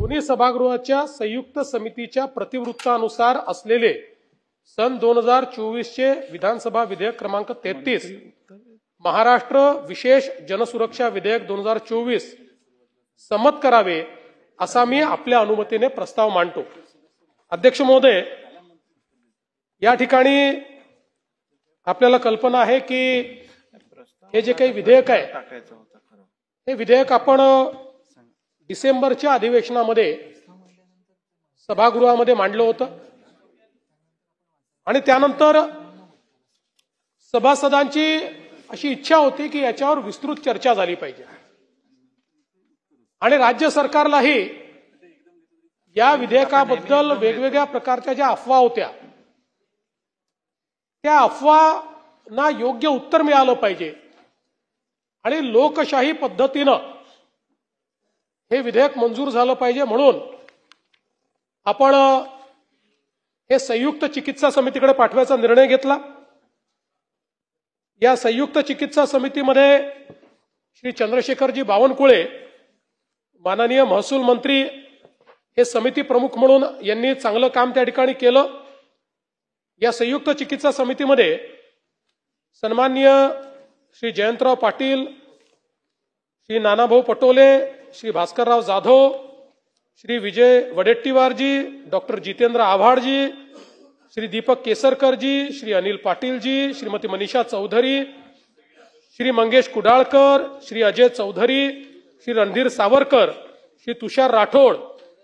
दोन्ही सभागृहाच्या संयुक्त समितीच्या प्रतिवृत्तानुसार असलेले सन 2024 चे विधानसभा विधेयक क्रमांक 33 महाराष्ट्र विशेष जनसुरक्षा विधेयक 2024 संमत करावे असा मी आपल्या अनुमतीने प्रस्ताव मांडतो। अध्यक्ष महोदय, या ठिकाणी आपल्याला कल्पना आहे की हे जे काही विधेयक आहे हे विधेयक आपण डिसेंबरच्या अधिवेशनामध्ये सभागृहामध्ये मांडलं होतं आणि त्यानंतर सभासदांची अशी इच्छा होती की याच्यावर विस्तृत चर्चा झाली पाहिजे आणि राज्य सरकारलाही या विधेयकाबद्दल वेगवेगळ्या प्रकारच्या ज्या अफवा होत्या त्या अफवांना योग्य उत्तर मिळालं पाहिजे आणि लोकशाही पद्धतीनं हे विधेयक मंजूर झालं पाहिजे म्हणून आपण हे संयुक्त चिकित्सा समितीकडे पाठवायचा निर्णय घेतला। या संयुक्त चिकित्सा समितीमध्ये श्री चंद्रशेखरजी बावनकुळे माननीय महसूल मंत्री हे समिती प्रमुख म्हणून यांनी चांगलं काम त्या ठिकाणी केलं। या संयुक्त चिकित्सा समितीमध्ये सन्माननीय श्री जयंतराव पाटील, श्री नानाभाऊ पटोले, श्री भास्करराव जाधव, श्री विजय वडेट्टीवारजी, डॉक्टर जितेंद्र आव्हाडजी, श्री दीपक केसरकरजी, श्री अनिल पाटीलजी, श्रीमती मनीषा चौधरी, श्री मंगेश कुडाळकर, श्री अजय चौधरी, श्री रणधीर सावरकर, श्री तुषार राठोड,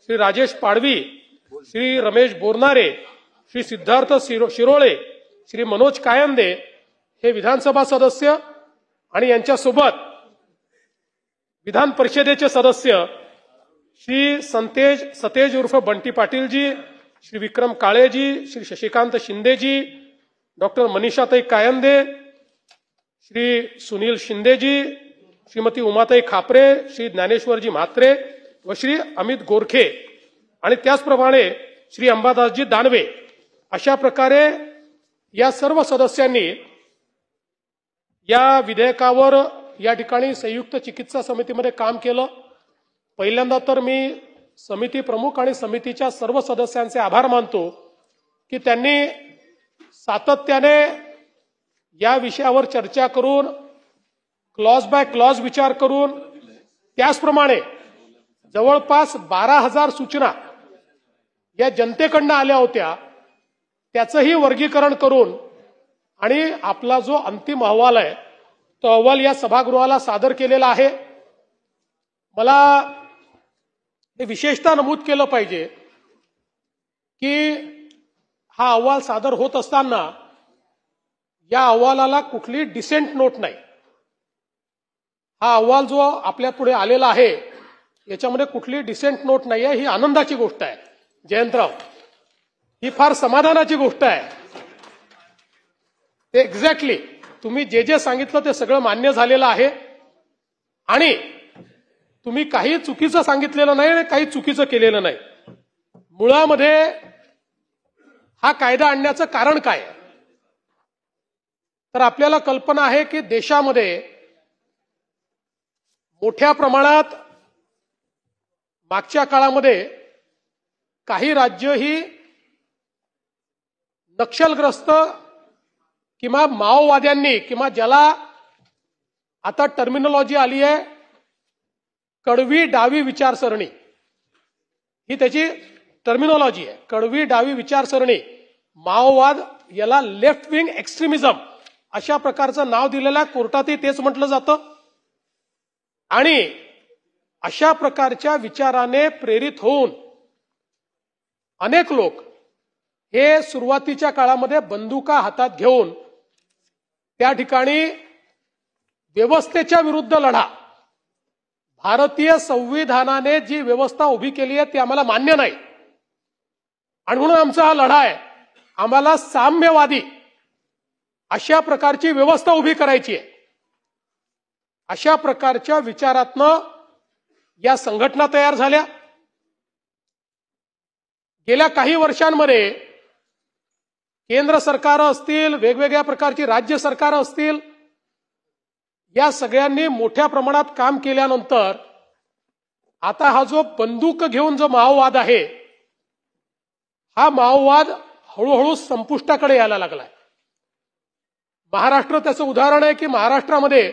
श्री राजेश पाडवी, श्री रमेश बोरनारे, श्री सिद्धार्थ शिरोळे, श्री मनोज कायंदे हे विधानसभा सदस्य आणि यांच्यासोबत विधान परिषदेचे सदस्य श्री सतेज उर्फ बंटी पाटीलजी, श्री विक्रम काळेजी, श्री शशिकांत शिंदेजी, डॉक्टर मनीषाताई कायंदे, श्री सुनील शिंदेजी, श्रीमती उमाताई खापरे, श्री ज्ञानेश्वरजी म्हात्रे व श्री अमित गोरखे आणि त्याचप्रमाणे श्री अंबादासजी दानवे अशा प्रकारे या सर्व सदस्यांनी या विधेयकावर या ठिकाणी संयुक्त चिकित्सा समितीमध्ये काम केलं। पहिल्यांदा तर मी समिती प्रमुख आणि समितीच्या सर्व सदस्यांचे आभार मानतो की त्यांनी सातत्याने या विषयावर चर्चा करून क्लॉज बाय क्लॉज विचार करून त्याचप्रमाणे जवळपास 12,000 सूचना या जनतेकडनं आल्या होत्या त्याचंही वर्गीकरण करून आणि आपला जो अंतिम अहवाल आहे तो अहवाल या सभागृहाला सादर केलेला आहे। मला हे विशेषतः नमूद केलं पाहिजे की हा अहवाल सादर होत असताना या अहवालाला कुठली डिसेंट नोट नाही। हा अहवाल जो आपल्या पुढे आलेला आहे याच्यामध्ये कुठली डिसेंट नोट नाही आहे, ही आनंदाची गोष्ट आहे। जयंतराव, ही फार समाधानाची गोष्ट आहे। ते एक्झॅक्टली तुम्ही जे जे सांगितलं ते सगळं मान्य झालेलं आहे आणि तुम्ही काही चुकीचं सांगितलेलं नाही आणि काही चुकीचं केलेलं नाही। मुळामध्ये हा कायदा आणण्याचं कारण काय तर आपल्याला कल्पना आहे की देशामध्ये मोठ्या प्रमाणात मागच्या काळामध्ये काही राज्य ही नक्षलग्रस्त किंवा माओवाद्यांनी किंवा ज्याला आता टर्मिनॉलॉजी आली आहे कडवी डावी विचारसरणी, ही त्याची टर्मिनॉलॉजी आहे। कडवी डावी विचारसरणी, माओवाद, याला लेफ्ट विंग एक्स्ट्रीमिझम अशा प्रकारचं नाव दिलेलं कोर्टातही तेच म्हटलं जातं आणि अशा प्रकारच्या विचाराने प्रेरित होऊन अनेक लोक हे सुरुवातीच्या काळामध्ये बंदुका हातात घेऊन त्या ठिकाणी व्यवस्थेच्या विरुद्ध लढा, भारतीय संविधानाने जी व्यवस्था उभी केली आहे ती आम्हाला मान्य नाही आणि म्हणून आमचा हा लढा आहे, आम्हाला साम्यवादी अशा प्रकारची व्यवस्था उभी करायची आहे। अशा प्रकारच्या विचारातनं या संघटना तयार झाल्या। गेल्या काही वर्षांमध्ये केंद्र सरकार असतील, वेगवेगळ्या प्रकारची राज्य सरकार असतील, या सगळ्यांनी मोठ्या प्रमाणात काम केल्यानंतर आता हा जो बंदूक घेऊन जो माओवाद आहे, हा माओवाद हळूहळू संपुष्टाकडे यायला लागलाय. महाराष्ट्र त्याचं उदाहरण आहे की महाराष्ट्रामध्ये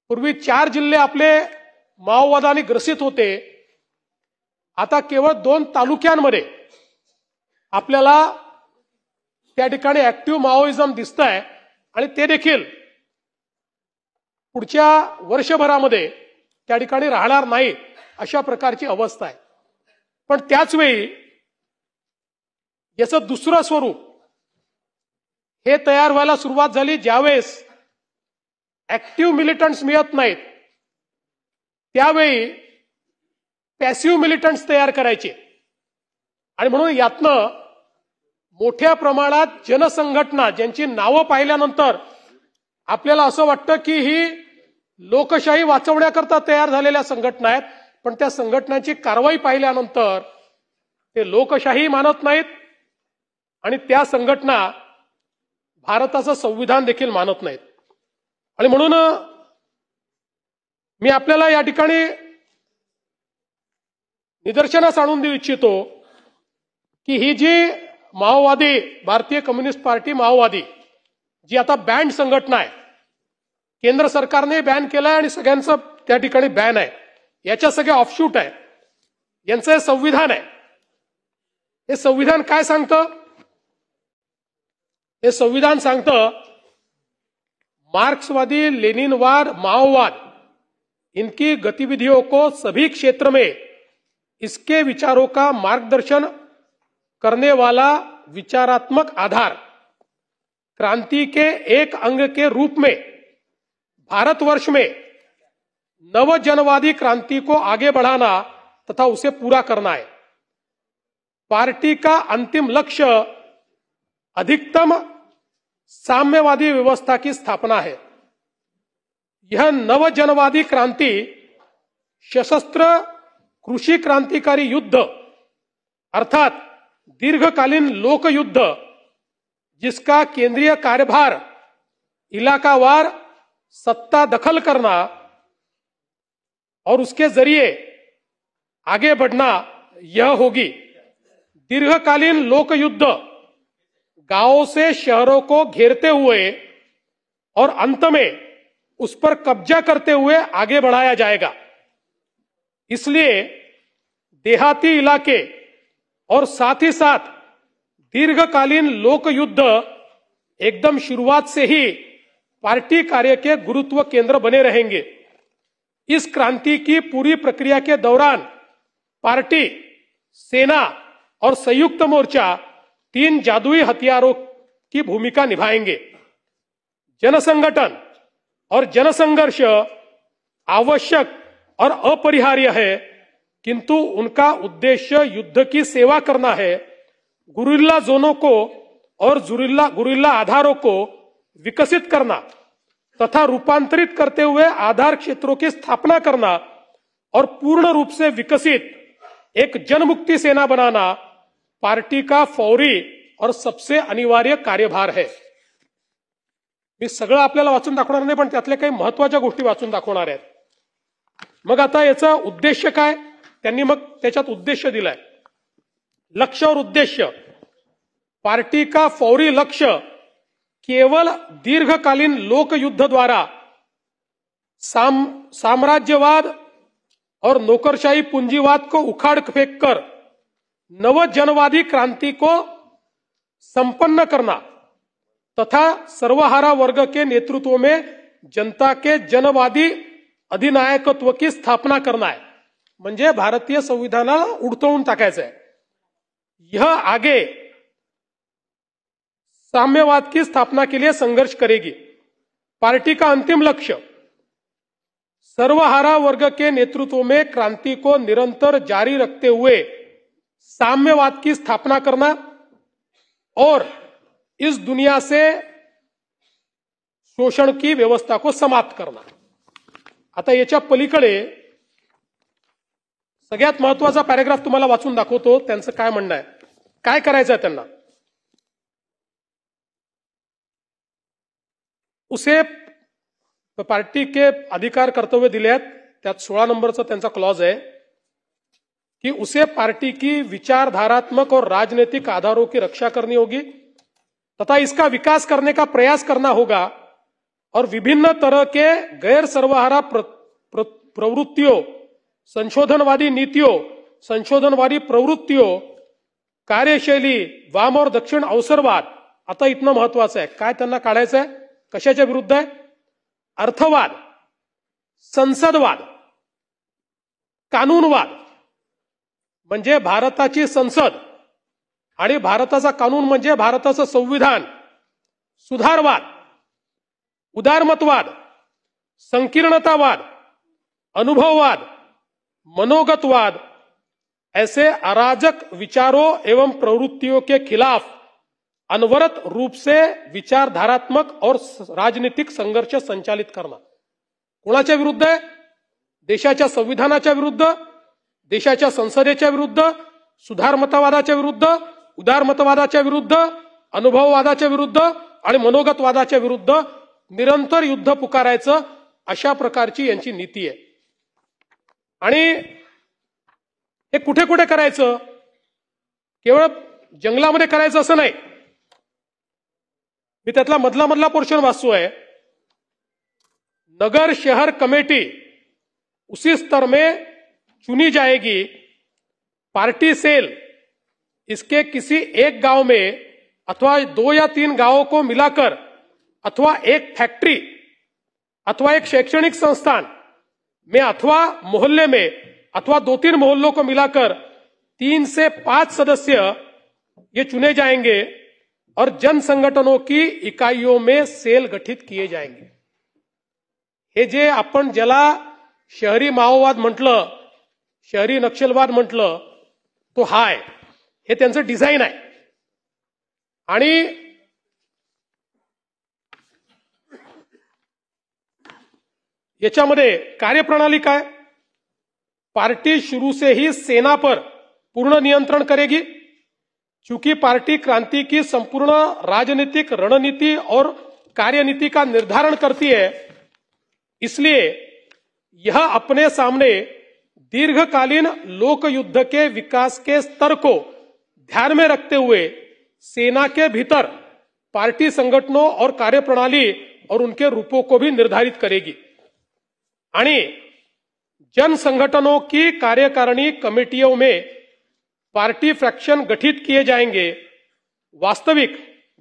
पूर्वी 4 जिल्हे आपले माओवादाने ग्रसित होते. आता केवळ 2 तालुक्यांमध्ये आपल्याला त्या ठिकाणी ऍक्टिव्ह माओइझम दिसतंय आणि ते देखील पुढच्या वर्षभरामध्ये त्या ठिकाणी राहणार नाही अशा प्रकारची अवस्था आहे. पण त्याच वेळी याचं दुसरं स्वरूप हे तयार व्हायला सुरुवात झाली ज्यावेळेस ऍक्टिव्ह मिलिटंट्स मिळत नाहीत, त्यावेळी पॅसिव्ह मिलिटंट्स तयार करायचे. आणि म्हणून यातनं मोठ्या प्रमाणात जनसंघटना ज्यांची नावं पाहिल्यानंतर आपल्याला असं वाटतं की ही लोकशाही वाचवण्याकरता तयार झालेल्या संघटना आहेत, पण त्या संघटनांची कारवाई पाहिल्यानंतर ते लोकशाही मानत नाहीत आणि त्या संघटना भारताचं संविधान देखील मानत नाहीत. आणि म्हणून मी आपल्याला या ठिकाणी निदर्शनास आणून देऊ इच्छितो की ही जी माओवादी भारतीय कम्युनिस्ट पार्टी माओवादी जी आता बॅन्ड संघटना आहे, केंद्र सरकारने बॅन केलंय आणि सगळ्यांचं त्या ठिकाणी बॅन आहे, याच्या सगळ्या ऑफशूट आहे, यांचं हे संविधान आहे. हे संविधान काय सांगतं? हे संविधान सांगतं मार्क्सवादी लेनिनवाद माओवाद इनकी गतिविधियों को सभी क्षेत्र में इसके विचारों का मार्गदर्शन करने वाला विचारात्मक आधार क्रांति के एक अंग के रूप में भारतवर्ष में नवजनवादी क्रांति को आगे बढ़ाना तथा उसे पूरा करना है. पार्टी का अंतिम लक्ष्य अधिकतम साम्यवादी व्यवस्था की स्थापना है. यह नवजनवादी क्रांति सशस्त्र कृषि क्रांतिकारी युद्ध अर्थात दीर्घकालीन लोक युद्ध जिसका केंद्रीय कार्यभार इलाकावार सत्ता दखल करना और उसके जरिए आगे बढ़ना यह होगी. दीर्घकालीन लोक युद्ध गांवों से शहरों को घेरते हुए और अंत में उस पर कब्जा करते हुए आगे बढ़ाया जाएगा. इसलिए देहाती इलाके और साथ ही साथ दीर्घकालीन लोक युद्ध एकदम शुरुआत से ही पार्टी कार्य के गुरुत्व केंद्र बने रहेंगे. इस क्रांति की पूरी प्रक्रिया के दौरान पार्टी, सेना और संयुक्त मोर्चा 3 जादुई हथियारों की भूमिका निभाएंगे. जनसंगठन और जनसंघर्ष आवश्यक और अपरिहार्य है, किंतु उनका उद्देश्य युद्ध की सेवा करना है. गुरिल्ला जोनों को और गुरिल्ला आधारों को विकसित करना तथा रूपांतरित करते हुए आधार क्षेत्रों की स्थापना करना और पूर्ण रूप से विकसित एक जनमुक्ति सेना बनाना पार्टी का फौरी और सबसे अनिवार्य कार्यभार है. मी सगळं आपल्याला वाचून दाखवणार नाही, पण त्यातल्या काही महत्वाच्या गोष्टी वाचून दाखवणार आहेत. मग आता याचा उद्देश काय? त्यांनी मग त्याच्यात उद्देश दिलाय. लक्ष्य और उद्देश्य. पार्टी का फौरी लक्ष्य केवल दीर्घकालीन लोक युद्ध द्वारा साम्राज्यवाद और नौकरशाही पूंजीवाद को उखाड़ फेंक कर नवजनवादी क्रांति को संपन्न करना तथा सर्वहारा वर्ग के नेतृत्व में जनता के जनवादी अधिनायकत्व की स्थापना करना है. म्हणजे भारतीय संविधानाला उडतवून टाकायचं आहे. यह आगे साम्यवाद की स्थापना के लिए संघर्ष करेगी. पार्टी का अंतिम लक्ष्य सर्वहारा वर्ग के नेतृत्व में क्रांति को निरंतर जारी रखते हुए साम्यवाद की स्थापना करना और इस दुनिया से शोषण की व्यवस्था को समाप्त करना. आता याच्या पलीकडे सगळ्यात महत्वाचा पॅराग्राफ तुम्हाला वाचून दाखवतो. त्यांचं काय म्हणणं आहे, काय करायचं आहे त्यांना. उसे पार्टी के अधिकार कर्तव्य दिले आहेत. त्यात 16 नंबरचा त्यांचा क्लॉज है कि उसे पार्टी की विचारधारात्मक और राजनीतिक आधारों की रक्षा करनी होगी तथा इसका विकास करने का प्रयास करना होगा और विभिन्न तरह के गैर सर्वहारा प्रवृत्तियों, संशोधनवादी नीतियों, संशोधनवादी प्रवृत्तियों, कार्यशैली, वाम और दक्षिण अवसरवाद, आता इतनं महत्वाचं आहे, काय त्यांना काढायचं आहे, कशाच्या विरुद्ध आहे, अर्थवाद, संसदवाद, कानूनवाद, म्हणजे भारताची संसद आणि भारताचा कानून म्हणजे भारताचं संविधान, सुधारवाद, उदारमतवाद, संकीर्णतावाद, अनुभववाद, मनोगतवाद, ऐसे अराजक विचारों एवं प्रवृत्तियों के खिलाफ अनवरत रूप से विचारधारात्मक और राजनीतिक संघर्ष संचालित करना. कोणाच्या विरुद्ध आहे? देशाच्या संविधानाच्या विरुद्ध, देशाच्या संसदेच्या विरुद्ध, सुधारमतवादाच्या विरुद्ध, उदारमतवादाच्या विरुद्ध, अनुभववादाच्या विरुद्ध आणि मनोगतवादाच्या विरुद्ध निरंतर युद्ध पुकारायचं, अशा प्रकारची यांची नीती आहे. आणि हे कुठे कुठे करायचं? केवळ जंगलामध्ये करायचं असं नाही. मी त्यातला मधला पोर्शन वाचतोय. नगर शहर कमेटी उसी स्तर में चुनी जाएगी. पार्टी सेल इसके किसी एक गांव में अथवा 2 या 3 गांवों को मिलाकर अथवा एक फैक्ट्री अथवा एक शैक्षणिक संस्थान में अथवा मोहल्ले में अथवा 2-3 मोहल्लों को मिलाकर 3 से 5 सदस्य ये चुने जाएंगे और जन संगठनों की इकाइयों में सेल गठित किए जाएंगे. हे जे आपण ज्याला शहरी माओवाद म्हटलं, शहरी नक्षलवाद म्हटलं, तो हा आहे. हे त्यांचं डिझाईन आहे. आणि याच्यामध्ये कार्यप्रणाली काय? पार्टी शुरू से ही सेना पर पूर्ण नियंत्रण करेगी. चूंकि पार्टी क्रांति की संपूर्ण राजनीतिक रणनीति और कार्यनीति का निर्धारण करती है, इसलिए यह अपने सामने दीर्घकालीन लोक युद्ध के विकास के स्तर को ध्यान में रखते हुए सेना के भीतर पार्टी संगठनों और कार्यप्रणाली और उनके रूपों को भी निर्धारित करेगी. आणि जन संगठनों की कार्यकारिणी कमेटियों में पार्टी फ्रैक्शन गठित किए जाएंगे. वास्तविक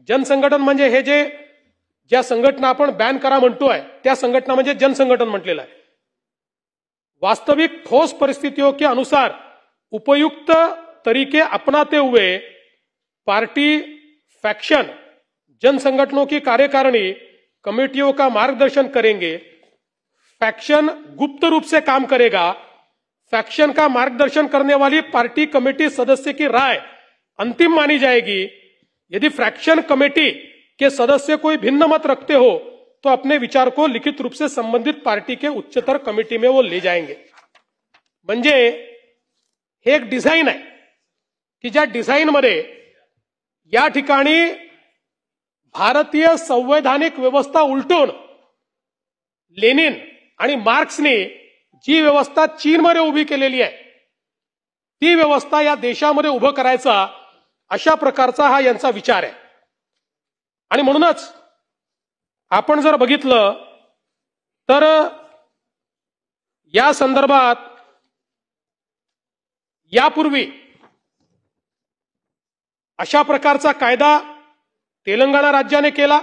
जनसंघटन म्हणजे हे जे ज्या संघटना आपण बॅन करा म्हणतोय त्या संघटना म्हणजे जनसंघटन म्हटलेलं आहे. वास्तविक ठोस परिस्थितियों के अनुसार उपयुक्त तरीके अपनाते हुए पार्टी फैक्शन जन संगठनों की कार्यकारिणी कमेटियों का मार्गदर्शन करेंगे. फैक्शन गुप्त रूप से काम करेगा. फैक्शन का मार्गदर्शन करने वाली पार्टी कमेटी सदस्य की राय अंतिम मानी जाएगी. यदि फ्रैक्शन कमेटी के सदस्य कोई भिन्न मत रखते हो तो अपने विचार को लिखित रूप से संबंधित पार्टी के उच्चतर कमेटी में वो ले जाएंगे. म्हणजे हे एक डिझाईन आहे की ज्या डिझाईन मध्ये या ठिकाणी भारतीय संवैधानिक व्यवस्था उलटून लेनिन आणि मार्क्सने जी व्यवस्था चीनमध्ये उभी केलेली आहे ती व्यवस्था या देशामध्ये उभं करायचा, अशा प्रकारचा हा यांचा विचार आहे. आणि म्हणूनच आपण जर बघितलं तर या संदर्भात यापूर्वी अशा प्रकारचा कायदा तेलंगणा राज्याने केला,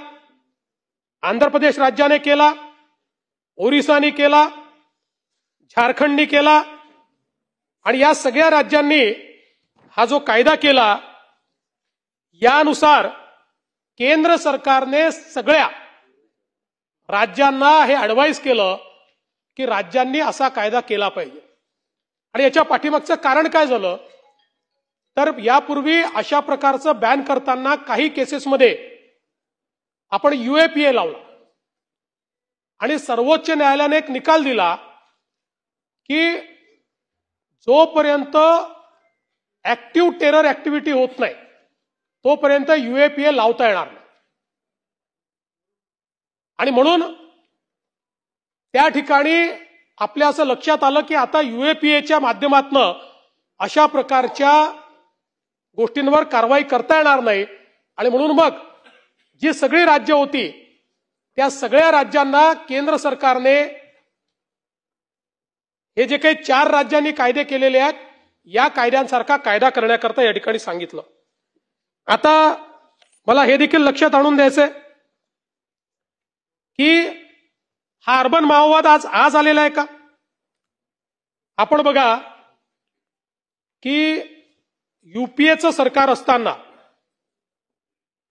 आंध्र प्रदेश राज्याने केला, ओरिसाने केला, झारखंडने केला. आणि या सगळ्या राज्यांनी हा जो कायदा केला यानुसार केंद्र सरकारने सगळ्या राज्यांना हे ऍडवाइस केलं की राज्यांनी असा कायदा केला पाहिजे. आणि याच्या पाठीमागचं कारण काय झालं तर यापूर्वी अशा प्रकारचं बॅन करताना काही केसेसमध्ये आपण UAPA लावला आणि सर्वोच्च न्यायालयाने एक निकाल दिला की जोपर्यंत ऍक्टिव्ह टेरर ऍक्टिव्हिटी होत नाही तोपर्यंत UAPA लावता येणार नाही. आणि म्हणून त्या ठिकाणी आपल्या असं लक्षात आलं की आता UAPAच्या माध्यमातून अशा प्रकारच्या गोष्टींवर कारवाई करता येणार नाही आणि म्हणून मग जी सगळी राज्य होती त्या सगळ्या राज्यांना केंद्र सरकारने हे जे काही 4 राज्यांनी कायदे केलेले आहेत या कायद्यांसारखा कायदा करण्याकरता या ठिकाणी सांगितलं. आता मला हे देखील लक्षात आणून द्यायचंय की हा अर्बन माओवाद आज आलेला आहे का? आपण बघा की UPAचं सरकार असताना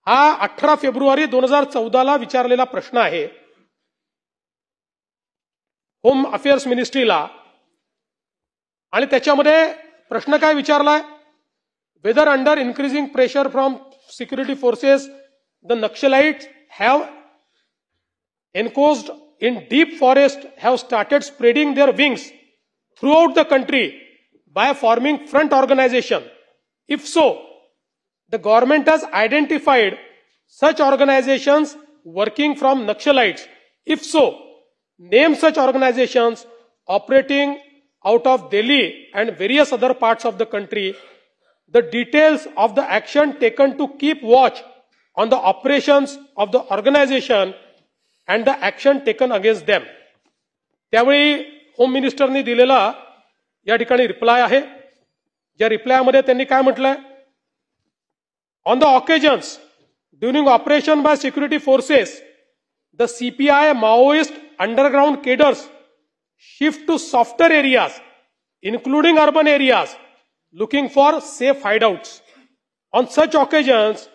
हा 18 फेब्रुवारी 2014 विचारलेला प्रश्न आहे होम अफेअर्स मिनिस्ट्रीला आणि त्याच्यामध्ये प्रश्न काय विचारलाय? Whether under increasing pressure from security forces the Naxalites have enclosed in deep forest have started spreading their wings throughout the country by forming front organization. If so, the government has identified such organizations working from Naxalites. If so, name such organizations operating out of Delhi and various other parts of the country. The details of the action taken to keep watch on the operations of the organization and the action taken against them. त्यावेळी home मिनिस्टरनी दिलेला या ठिकाणी reply आहे. ज्या रिप्लायमध्ये त्यांनी काय म्हटलंय? On the occasions during operation by security forces the CPI Maoist underground cadres shift to softer areas including urban areas looking for safe hideouts. On such occasions,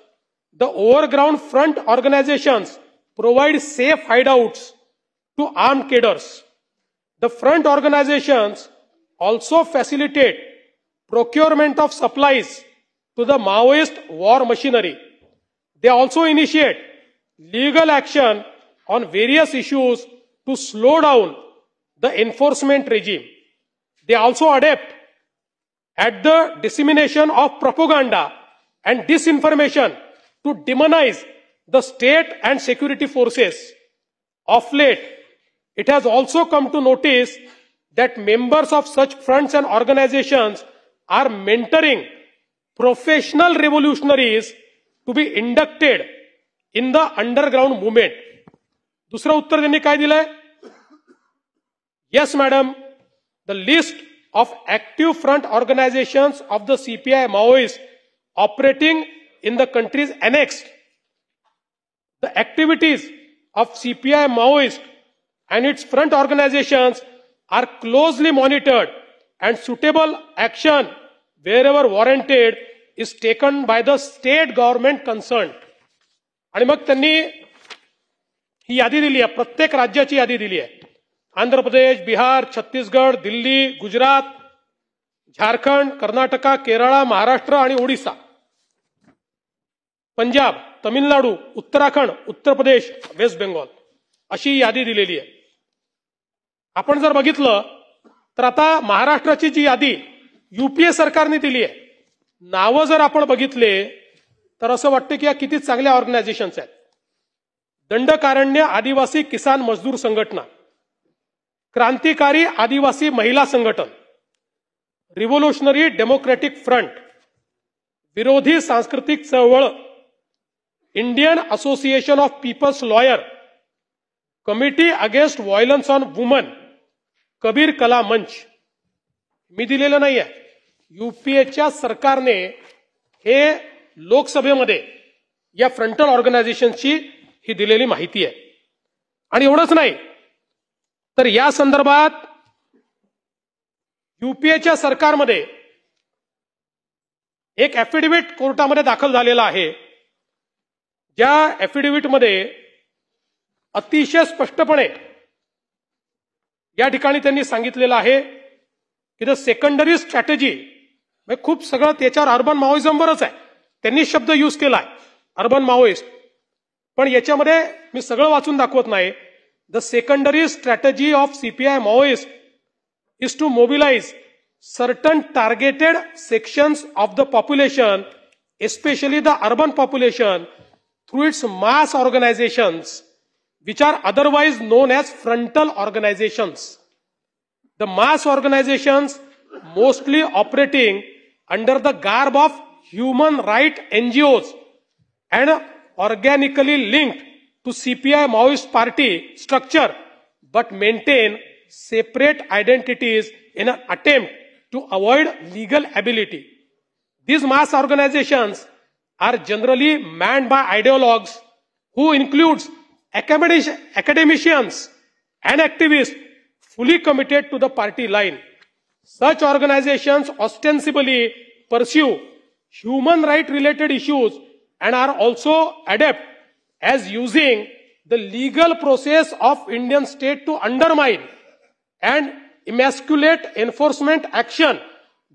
the overground front organizations provide safe hideouts to armed cadres. The front organizations also facilitate procurement of supplies to the Maoist war machinery. They also initiate legal action on various issues to slow down the enforcement regime. They also adept at the dissemination of propaganda and disinformation to demonize the state and security forces. Of late, it has also come to notice that members of such fronts and organizations are mentoring professional revolutionaries to be inducted in the underground movement. दुसरं उत्तर त्यांनी काय दिलंय? Yes, madam. The list of active front organizations of the CPI Maoists operating in the country is annexed. The activities of CPI Maoist and its front organizations are closely monitored and suitable action wherever warranted is taken by the state government concerned. आणि मग त्यांनी ही यादी दिली आहे, प्रत्येक राज्याची यादी दिली आहे. आंध्र प्रदेश, बिहार, छत्तीसगड, दिल्ली, गुजरात, झारखंड, कर्नाटका, केरळ, महाराष्ट्र आणि ओडिसा, पंजाब, तमिळनाडू, उत्तराखंड, उत्तर प्रदेश, वेस्ट बेंगॉल अशी यादी दिलेली आहे. आपण जर बघितलं तर आता महाराष्ट्राची जी यादी UPA सरकारने दिली आहे, नावं जर आपण बघितले तर असं वाटतं की या किती चांगल्या ऑर्गनायझेशन्स आहेत. दंडकारण्य आदिवासी किसान मजदूर संघटना, क्रांतिकारी आदिवासी महिला संघटन, रिव्होल्युशनरी डेमोक्रेटिक फ्रंट, विरोधी सांस्कृतिक चळवळ, Indian association of people's lawyer, committee against violence on women, Kabir Kala Manch. मी दिलेलं नाहीये. UPAच्या सरकारने हे लोकसभेमध्ये या फ्रंटल ऑर्गनायझेशनची ही दिलेली माहिती आहे. आणि एवढंच नाही तर या संदर्भात UPAच्या सरकारमध्ये एक ॲफिडेव्हिट कोर्टामध्ये दाखल झालेला आहे. ज्या ॲफिडेव्हिटमध्ये अतिशय स्पष्टपणे या ठिकाणी त्यांनी सांगितलेलं आहे की द सेकंडरी स्ट्रॅटेजी, खूप सगळं त्याच्यावर अर्बन माओइझमवरच आहे, त्यांनी शब्द यूज केलाय अर्बन माओइस्ट, पण याच्यामध्ये मी सगळं वाचून दाखवत नाही. The secondary strategy of CPI Maoist is to mobilize certain targeted sections of the population, especially the urban population, through its mass organizations, which are otherwise known as frontal organizations. the mass organizations mostly operating under the garb of human right NGOs and organically linked to CPI Maoist party structure, but maintain separate identities in an attempt to avoid legal ability. These mass organizations are generally manned by ideologues who includes academicians and activists fully committed to the party line. Such organizations ostensibly pursue human right related issues and are also adept as using the legal process of Indian state to undermine and emasculate enforcement action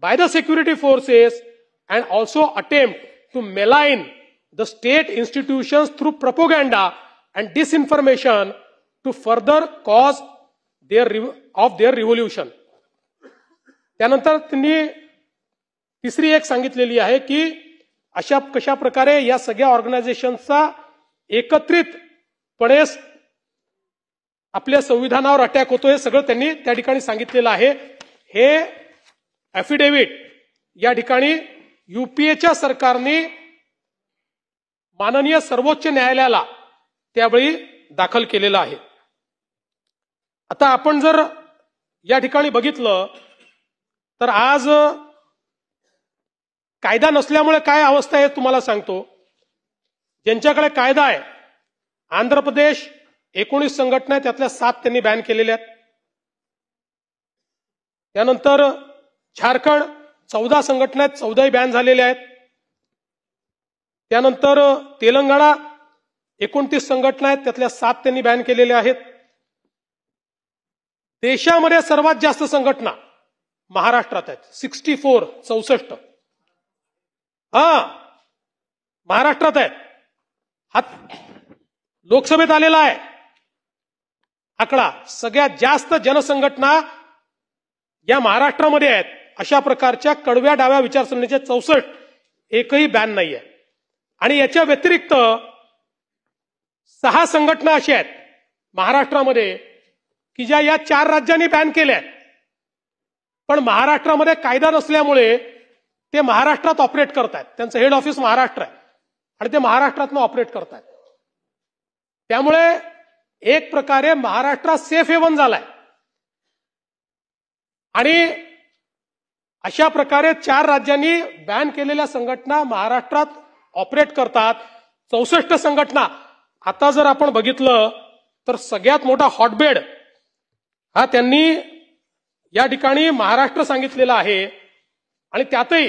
by the security forces and also attempt to malign the state institutions through propaganda and disinformation to further cause their revolution. त्यानंतर त्यांनी तिसरी एक सांगितलेली आहे की अशा कशा प्रकारे या सगळ्या ऑर्गनायझेशनचा एकत्रितपणे आपल्या संविधानावर अटॅक होतो हे सगळं त्यांनी त्या ठिकाणी सांगितलेलं आहे. हे ॲफिडेव्हिट या ठिकाणी युपीएच्या सरकारने माननीय सर्वोच्च न्यायालयाला त्यावेळी दाखल केलेलं आहे. आता आपण जर या ठिकाणी बघितलं तर आज कायदा नसल्यामुळे काय अवस्था आहे तुम्हाला सांगतो. ज्यांच्याकडे कायदा आहे, आंध्र प्रदेश 19 संघटना आहेत, त्यातल्या 7 त्यांनी बॅन केलेल्या आहेत. त्यानंतर झारखंड 14 संघटना आहेत, 14 बॅन झालेल्या आहेत. त्यानंतर तेलंगणा 29 संघटना आहेत, त्यातल्या 7 त्यांनी बॅन केलेल्या आहेत. देशामध्ये सर्वात जास्त संघटना महाराष्ट्रात आहेत, 64. महाराष्ट्रात आहेत. हा लोकसभेत आलेला आहे आकडा. सगळ्यात जास्त जनसंघटना या महाराष्ट्रामध्ये आहेत. अशा प्रकारच्या कडव्या डाव्या विचारसरणीचे 64, एकही बॅन नाहीये. आणि याच्या व्यतिरिक्त 6 संघटना अशा आहेत महाराष्ट्रामध्ये की ज्या या 4 राज्यांनी बॅन केल्या आहेत, पण महाराष्ट्रामध्ये कायदा नसल्यामुळे ते महाराष्ट्रात ऑपरेट करतायत. त्यांचं हेड ऑफिस महाराष्ट्र आहे आणि ते महाराष्ट्रातनं ऑपरेट करतायत. त्यामुळे एक प्रकारे महाराष्ट्र सेफ हेवन झालाय. आणि अशा प्रकारे 4 राज्यांनी बॅन केलेल्या संघटना महाराष्ट्रात ऑपरेट करतात. 64 संघटना. आता जर आपण बघितलं तर सगळ्यात मोठा हॉटबेड हा त्यांनी या ठिकाणी महाराष्ट्र सांगितलेला आहे. आणि त्यातही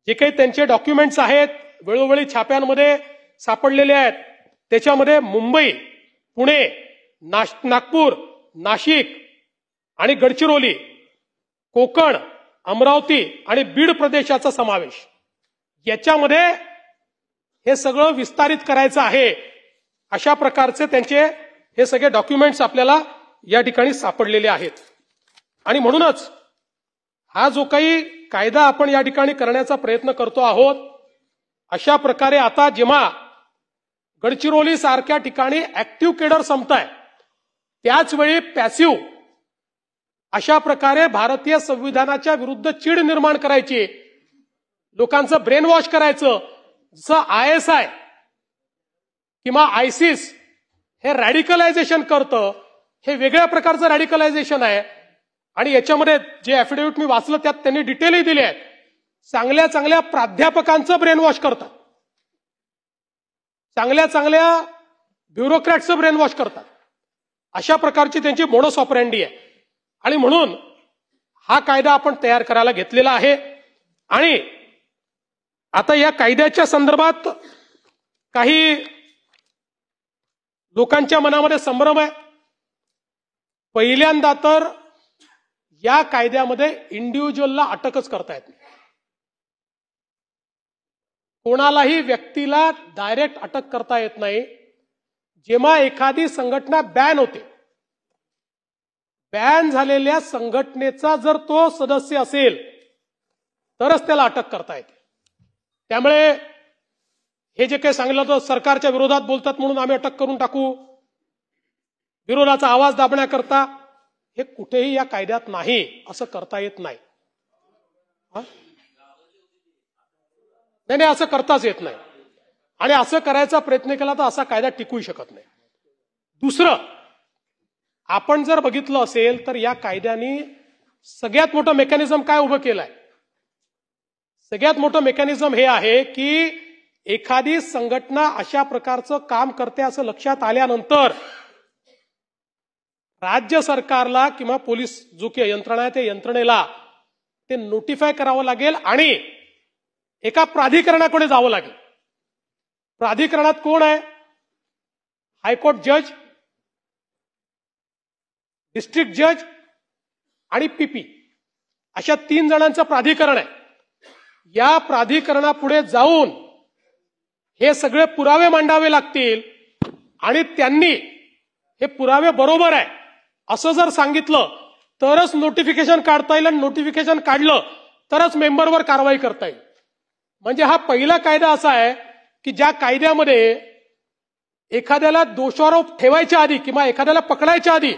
जे काही त्यांचे डॉक्युमेंट्स आहेत वेळोवेळी छाप्यांमध्ये सापडलेले आहेत, त्याच्यामध्ये मुंबई, पुणे, नागपूर, नाशिक आणि गडचिरोली, कोकण, अमरावती आणि बीड प्रदेशाचा समावेश. याच्यामध्ये हे सगळं विस्तारित करायचं आहे. अशा प्रकारचे त्यांचे हे सगळे डॉक्युमेंट्स आपल्याला या ठिकाणी सापडलेले आहेत. आणि म्हणूनच हा जो काही कायदा आपण या ठिकाणी करण्याचा प्रयत्न करतो आहोत, अशा प्रकारे आता जेव्हा गडचिरोली सारख्या ठिकाणी ऍक्टिव्ह केडर संपताय, त्याच वेळी पॅसिव्ह अशा प्रकारे भारतीय संविधानाच्या विरुद्ध चीड निर्माण करायची, लोकांचं ब्रेन वॉश करायचं. जसं ISI किंवा आयसिस हे रॅडिकलायझेशन करतं, हे वेगळ्या प्रकारचं रॅडिकलायझेशन आहे. आणि याच्यामध्ये जे ऍफिडेव्हिट मी वाचलं त्यात त्यांनी डिटेलही दिले आहेत. चांगल्या चांगल्या प्राध्यापकांचं ब्रेन वॉश करतात, चांगल्या चांगल्या ब्युरोक्रॅटचं ब्रेन वॉश करतात. अशा प्रकारची त्यांची मोडस ऑपरँडी आहे. आणि म्हणून हा कायदा आपण तयार करायला घेतलेला आहे. आणि आता या कायद्याच्या संदर्भात काही लोकांच्या मनामध्ये संभ्रम आहे. पहिल्यांदा तर या कायद्यामध्ये इंडिव्हिज्युअलला अटकच करता येत नाही. कोणालाही व्यक्तीला डायरेक्ट अटक करता येत नाही. जेव्हा एखादी संघटना बॅन होते, बॅन झालेल्या संघटनेचा जर तो सदस्य असेल तरच त्याला अटक करता येते. त्यामुळे हे जे काही सांगितलं होतं सरकारच्या विरोधात बोलतात म्हणून आम्ही अटक करून टाकू, विरोधाचा आवाज दाबण्याकरता, हे कुठेही या कायद्यात नाही, असं करता येत नाही. नाही, असं करताच येत नाही. आणि असं करायचा प्रयत्न केला तर असा कायदा टिकू शकत नाही. दुसरं, आपण जर बघितलं असेल तर या कायद्याने सगळ्यात मोठं मेकॅनिझम काय उभं केलंय? सगळ्यात मोठं मेकॅनिझम हे आहे की एखादी संघटना अशा प्रकारचं काम करते असं लक्षात आल्यानंतर राज्य सरकारला किंवा पोलीस जो काही यंत्रणा आहे त्या यंत्रणेला ते नोटिफाय करावं लागेल आणि एका प्राधिकरणाकडे जावं लागेल. प्राधिकरणात कोण आहे? हायकोर्ट जज, डिस्ट्रिक्ट जज आणि पीपी अशा 3 जणांचं प्राधिकरण आहे. या प्राधिकरणापुढे जाऊन हे सगळे पुरावे मांडावे लागतील आणि त्यांनी हे पुरावे बरोबर आहे असं जर सांगितलं तरच नोटिफिकेशन काढता येईल आणि नोटिफिकेशन काढलं तरच मेंबरवर कारवाई करता येईल. म्हणजे हा पहिला कायदा असा आहे की ज्या कायद्यामध्ये एखाद्याला दोषारोप ठेवायच्या आधी किंवा एखाद्याला पकडायच्या आधी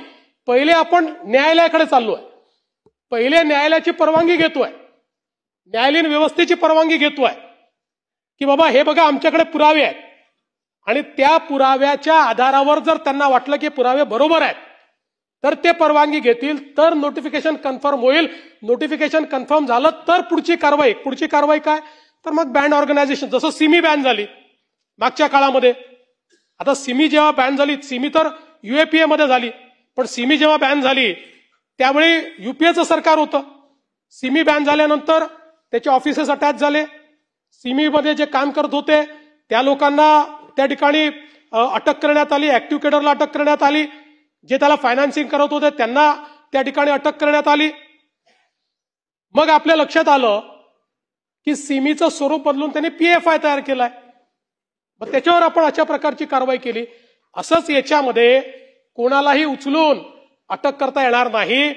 पहिले आपण न्यायालयाकडे चाललोय, पहिले न्यायालयाची परवानगी घेतोय, न्यायालयीन व्यवस्थेची परवानगी घेतोय की बाबा हे बघा आमच्याकडे पुरावे आहेत आणि त्या पुराव्याच्या आधारावर जर त्यांना वाटलं की पुरावे बरोबर आहेत तर ते परवानगी घेतील, तर नोटिफिकेशन कन्फर्म होईल. नोटिफिकेशन कन्फर्म झालं तर पुढची कारवाई काय? तर मग बँड ऑर्गनायझेशन, जसं सिमी बॅन झाली मागच्या काळामध्ये. आता सिमी जेव्हा बॅन झाली, सिमी तर युएपीए मध्ये झाली, पण सिमी जेव्हा बॅन झाली त्यावेळी युपीएचं सरकार होतं. सिमी बॅन झाल्यानंतर त्याचे ऑफिसेस अटॅच झाले. सिमीमध्ये जे काम करत होते त्या लोकांना त्या ठिकाणी अटक करण्यात आली, ऍक्टिव्ह केडरला अटक करण्यात आली, जे त्याला फायनान्सिंग करत होते त्यांना त्या ठिकाणी अटक करण्यात आली. मग आपल्या लक्षात आलं की सिमीचं स्वरूप बदलून त्यांनी पीएफआय तयार केलाय. मग त्याच्यावर आपण अशा प्रकारची कारवाई केली. असंच याच्यामध्ये कोणालाही उचलून अटक करता येणार नाही.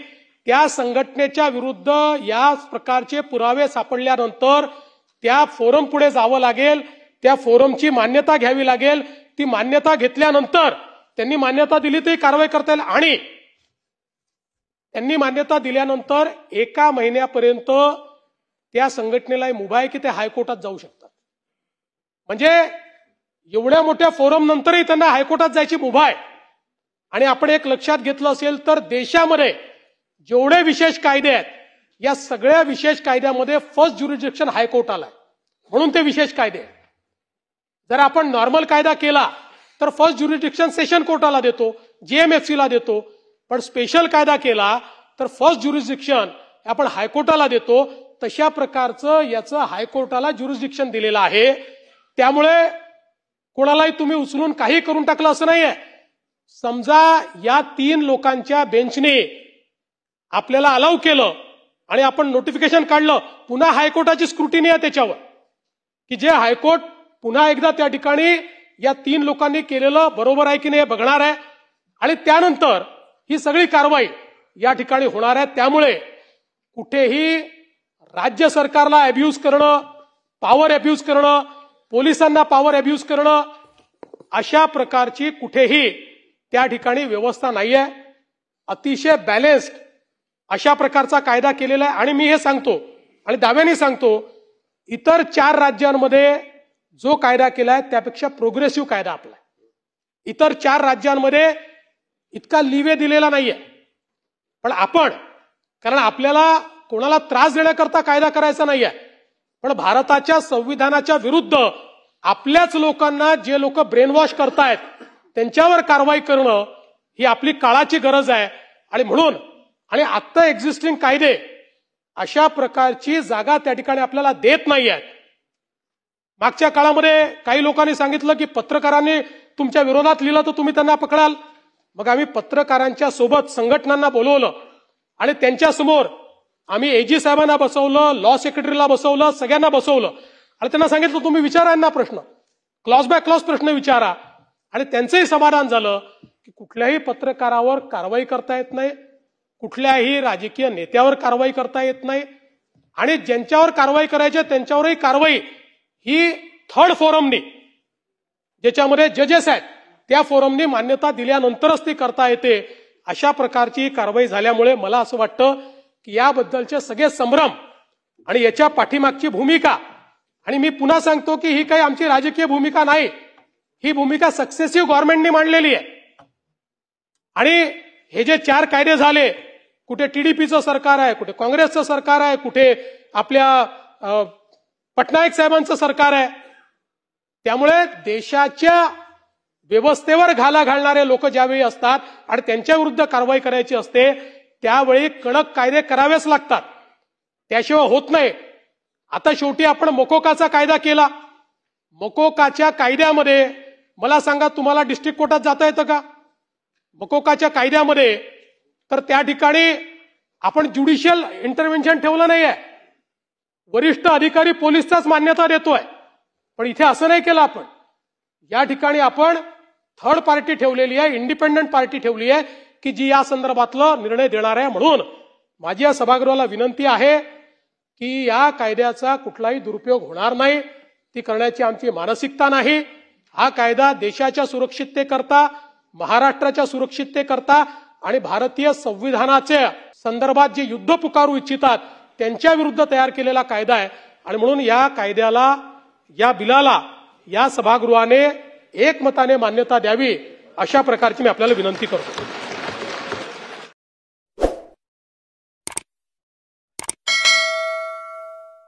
त्या संघटनेच्या विरुद्ध या प्रकारचे पुरावे सापडल्यानंतर त्या फोरम पुढे जावं लागेल, त्या फोरमची मान्यता घ्यावी लागेल. ती मान्यता घेतल्यानंतर त्यांनी मान्यता दिली तरी कारवाई करता येईल आणि त्यांनी मान्यता दिल्यानंतर 1 महिन्यापर्यंत त्या संघटनेला मुभा आहे की ते हायकोर्टात जाऊ शकतात. म्हणजे एवढ्या मोठ्या फोरम नंतरही त्यांना हायकोर्टात जायची मुभा आहे. आणि आपण एक लक्षात घेतलं असेल तर देशामध्ये जेवढे विशेष कायदे आहेत या सगळ्या विशेष कायद्यामध्ये फर्स्ट ज्युरिडिक्शन हायकोर्टाला आहे, म्हणून ते विशेष कायदे. जर आपण नॉर्मल कायदा केला तर फर्स्ट ज्युरिडिक्शन सेशन कोर्टाला देतो, जीएमएफसीला देतो, पण स्पेशल कायदा केला तर फर्स्ट ज्युरिडिक्शन आपण हायकोर्टाला देतो. तशा प्रकारचं याचं हायकोर्टाला ज्युरिडिक्शन दिलेलं आहे. त्यामुळे कोणालाही तुम्ही उचलून काही करून टाकलं असं नाहीये. समजा या 3 लोकांच्या बेंचने आपल्याला अलाउ केलं आणि आपण नोटिफिकेशन काढलं, पुन्हा हायकोर्टाची स्क्रुटिनी आहे त्याच्यावर की जे हायकोर्ट पुन्हा एकदा त्या ठिकाणी या 3 लोकांनी केलेलं बरोबर आहे की नाही बघणार आहे आणि त्यानंतर ही सगळी कारवाई या ठिकाणी होणार आहे. त्यामुळे कुठेही राज्य सरकारला अब्यूज करणं, पॉवर अब्यूज करणं, पोलिसांना पॉवर अब्यूज करणं अशा प्रकारची कुठेही त्या ठिकाणी व्यवस्था नाहीये. अतिशय बॅलेन्स्ड अशा प्रकारचा कायदा केलेला आहे. आणि मी हे सांगतो आणि दाव्याने सांगतो, इतर 4 राज्यांमध्ये जो कायदा केलाय त्यापेक्षा प्रोग्रेसिव्ह कायदा आपला. इतर 4 राज्यांमध्ये इतका लिवे दिलेला नाहीये. पण आपण, कारण आपल्याला कोणाला त्रास देण्याकरता कायदा करायचा नाहीये, पण भारताच्या संविधानाच्या विरुद्ध आपल्याच लोकांना जे लोक ब्रेनवॉश करतायत त्यांच्यावर कारवाई करणं ही आपली काळाची गरज आहे. आणि म्हणून आणि आता एक्झिस्टिंग कायदे अशा प्रकारची जागा त्या ठिकाणी आपल्याला देत नाहीये. मागच्या काळामध्ये काही लोकांनी सांगितलं की पत्रकारांनी तुमच्या विरोधात लिहिलं तर तुम्ही त्यांना पकडाल. मग आम्ही पत्रकारांच्या सोबत संघटनांना बोलवलं आणि त्यांच्या समोर आम्ही एजी साहेबांना बसवलं, लॉ सेक्रेटरीला बसवलं, सगळ्यांना बसवलं आणि त्यांना सांगितलं तुम्ही विचारा यांना प्रश्न, क्लॉज बाय क्लॉज प्रश्न विचारा. आणि त्यांचंही समाधान झालं की कुठल्याही पत्रकारावर कारवाई करता येत नाही, कुठल्याही राजकीय नेत्यावर कारवाई करता येत नाही आणि ज्यांच्यावर कारवाई करायची त्यांच्यावरही कारवाई ही थर्ड फोरमनी, ज्याच्यामध्ये जजेस आहेत त्या फोरमनी मान्यता दिल्यानंतरच ती करता येते. अशा प्रकारची कारवाई झाल्यामुळे मला असं वाटतं की याबद्दलचे सगळे संभ्रम आणि याच्या पाठीमागची भूमिका, आणि मी पुन्हा सांगतो की ही काही आमची राजकीय भूमिका नाही, ही भूमिका सक्सेसिव्ह गव्हर्नमेंटने मांडलेली आहे. आणि हे जे 4 कायदे झाले, कुठे टीडीपीचं सरकार आहे, कुठे काँग्रेसचं सरकार आहे, कुठे आपल्या पटनायक साहेबांचं सरकार आहे, त्यामुळे देशाच्या व्यवस्थेवर घाला घालणारे लोक ज्यावेळी असतात आणि त्यांच्या विरुद्ध कारवाई करायची असते त्यावेळी कडक कायदे करावेच लागतात, त्याशिवाय होत नाही. आता शेवटी आपण मकोकाचा कायदा केला. मकोकाच्या कायद्यामध्ये मला सांगा, तुम्हाला डिस्ट्रिक्ट कोर्टात जाता येतं का? मकोकाच्या कायद्यामध्ये तर त्या ठिकाणी आपण ज्युडिशियल इंटरव्हेन्शन ठेवलं नाहीये, वरिष्ठ अधिकारी पोलिसचाच मान्यता देतोय. पण इथे असं नाही केलं आपण. या ठिकाणी आपण थर्ड पार्टी ठेवलेली आहे, इंडिपेंडंट पार्टी ठेवली आहे की जी या संदर्भातला निर्णय देणार आहे. म्हणून माझी या सभागृहाला विनंती आहे की या कायद्याचा कुठलाही दुरुपयोग होणार नाही, ती करण्याची आमची मानसिकता नाही. हा कायदा देशाच्या सुरक्षिततेकरता, महाराष्ट्राच्या सुरक्षिततेकरता आणि भारतीय संविधानाच्या संदर्भात जे युद्ध पुकारू इच्छितात त्यांच्या विरुद्ध तयार केलेला कायदा आहे. आणि म्हणून या कायद्याला, या बिलाला या सभागृहाने एकमताने मान्यता द्यावी, अशा प्रकारची मी आपल्याला विनंती करतो.